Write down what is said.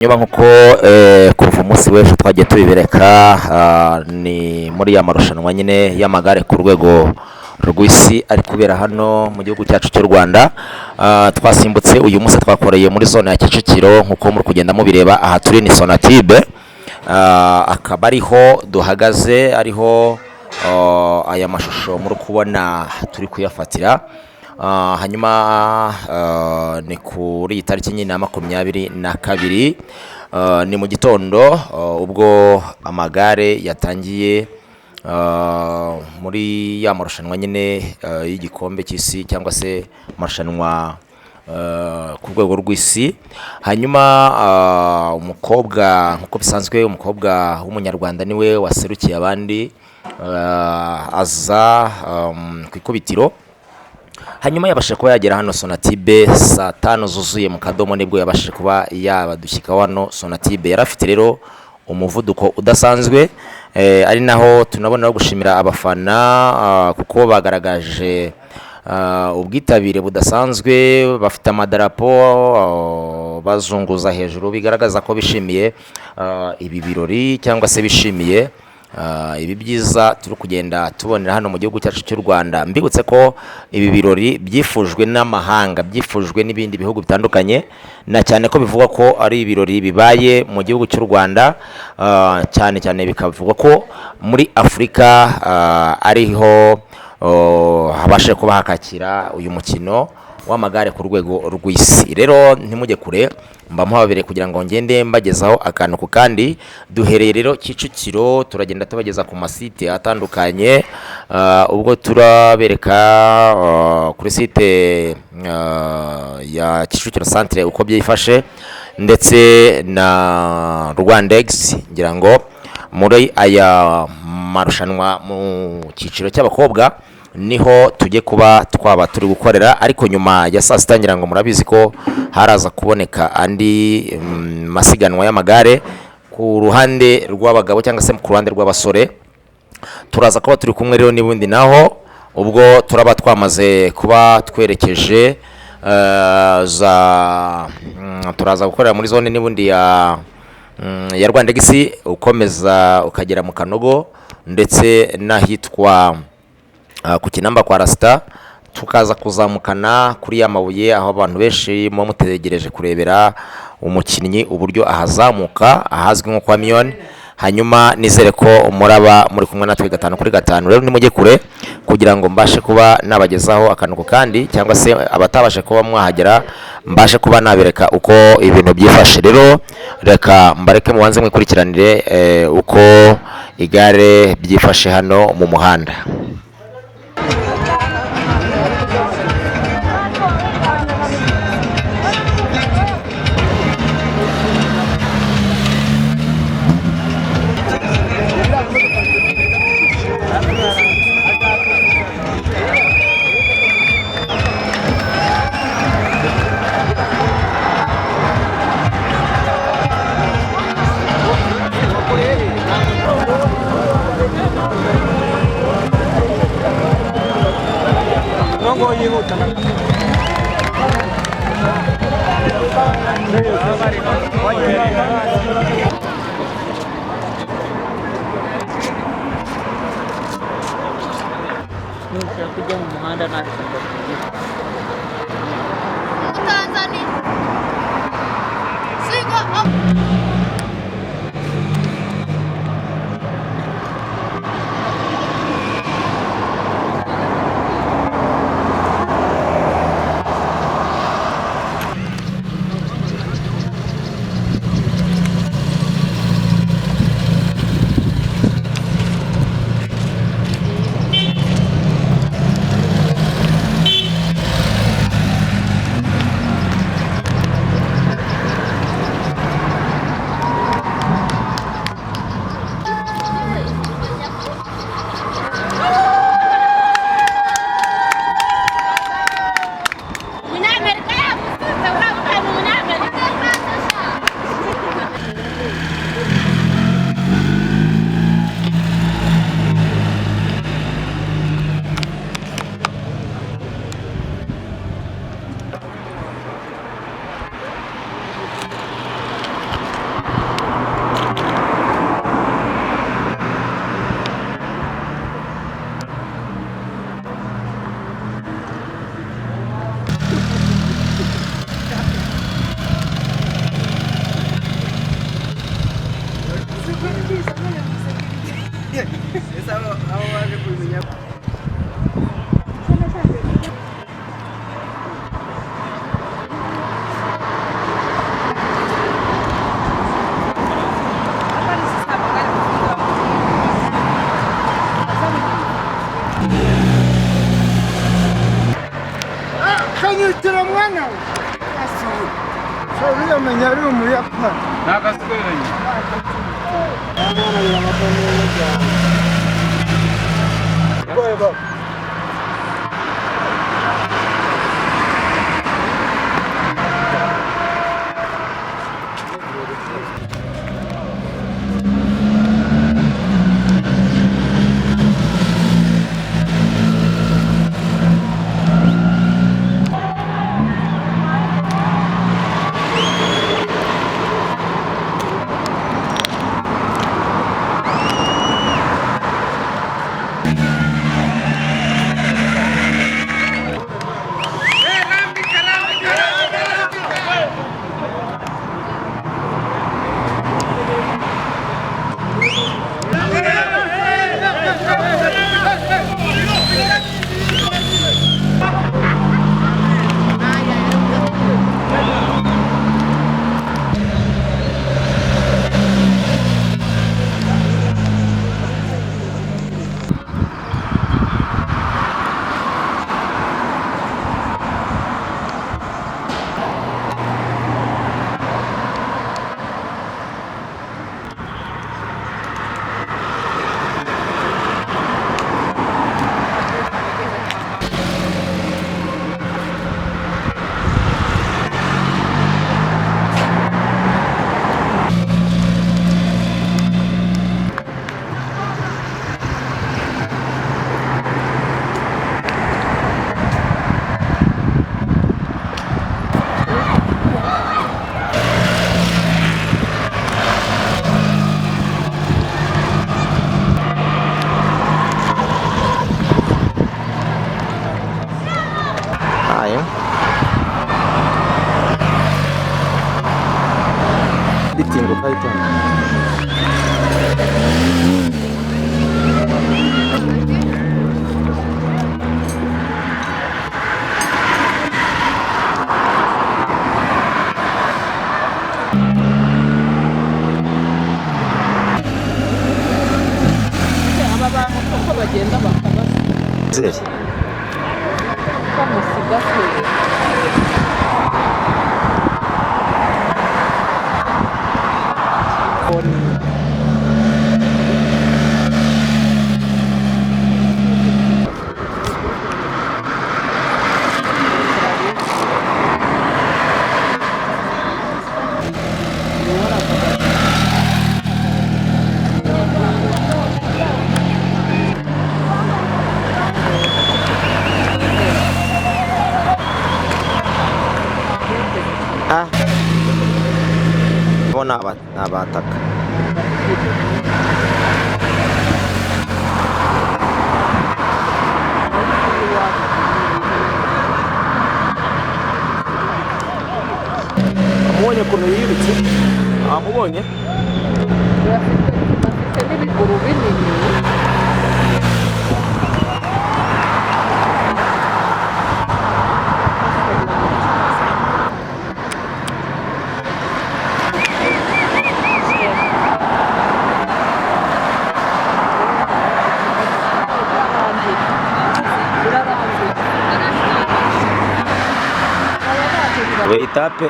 Nyuma nkuko kuva umunsi w'ejo twagiye tubibereka ni muri ya marushanwa nyine y'amagare ku rwego rw'isi ari kubera hano mu gihugu cyacu cy'u Rwanda. Twasimbutse uyu munsi twakoreye muri zone ya Kicukiro nkuko muri kugenda mubireba. Aha turi ni Sonatibe, akaba ariho duhagaze, ariho aya mashusho muri kubona turi kuyafatira. Hanyuma ni kuri iyi tariki nyine ya 22 ni mu gitondo ubwo amagare yatangiye muri ya marushanwa nyine y'igikombe cy'isi cyangwa se marushanwa ku rwego rw'isi. Hanyuma umukobwa nkuko bisanzwe, umukobwa w'umunyarwanda niwe waserukiye abandi, aza ku ikubitiro. Hanyuma yabashije kuba yagera hano Sonatibe saa 5 zuzuye mu kadomo, nibwo yabashije kuba yabadushyika hano Sonatibe. Yarafite rero umuvuduko udasanzwe, ari naho tunabona gushimira abafana kuko bagaragaje ubwitabire budasanzwe, bafite amadarapo bazunguza hejuru, bigaragaza ko bishimiye ibi birori cyangwa se bishimiye ibi byiza turi kugenda tubonera hano mu gihugu cyacu cy'u Rwanda. Mbibutse ko ibi birori byifujwe n'amahanga, byifujwe n'ibindi bihugu bitandukanye, na cyane ko bivugwa ko ari ibirori bibaye mu gihugu cy'u Rwanda, cyane cyane bikavugwa ko muri Afurika ariho habashe kuba hakakira uyu mukino w'amagare ku rwego rw'isi. Rero ntimujye kure, mba muhabere kugira ngo ngende mbagezaho akantu ku kandi. Duhereye rero Kicukiro, turagenda tubageza ku masite atandukanye, ubwo turabereka kuri site ya Kicukiro centre uko byifashe, ndetse na Rwandex. Ngira ngo muri aya marushanwa mu cyiciro cy'abakobwa niho tujye kuba twaba turi gukorera, ariko nyuma ya saa sita ngira ngo murabizi ko haraza kuboneka andi masiganwa y'amagare ku ruhande rw'abagabo cyangwa se ku ruhande rw'abasore. Turaza kuba turi kumwe rero n'ubundi naho ubwo turaba twamaze kuba twerekeje turaza gukorera muri zone n'ubundi ya Rwandex, ukomeza ukagera mu Kanogo ndetse n'ahitwa ku Kinamba kwa Rasta, tukaza kuzamukana kuri ya mabuye aho abantu benshi mu mutegereje kurebera umukinnyi uburyo ahazamuka ahazwi nko kwa Mion. Hanyuma nizere ko muraba muri kumwe natwe 5 kuri 5. Rero nimujye kure kugira ngo mbashe kuba nabagezaho akantu kandi, cyangwa se abatabashe kuba mwahagera mbashe kuba nabereka uko ibintu byifashe. Rero reka mbareke mubanze mwikurikiranire uko igare byifashe hano mu muhanda. Kujya mu muhanda ntabwo bamenya ari umuyapani n'agasweranye Ayo. Ditinggo pa ito. aba bantu uko bagenda bakabasiga bamusiga kure Ah. Bona abataka. Amubonye ukuntu yirutse? Amubonye? bafite n'ibiguru binini Etape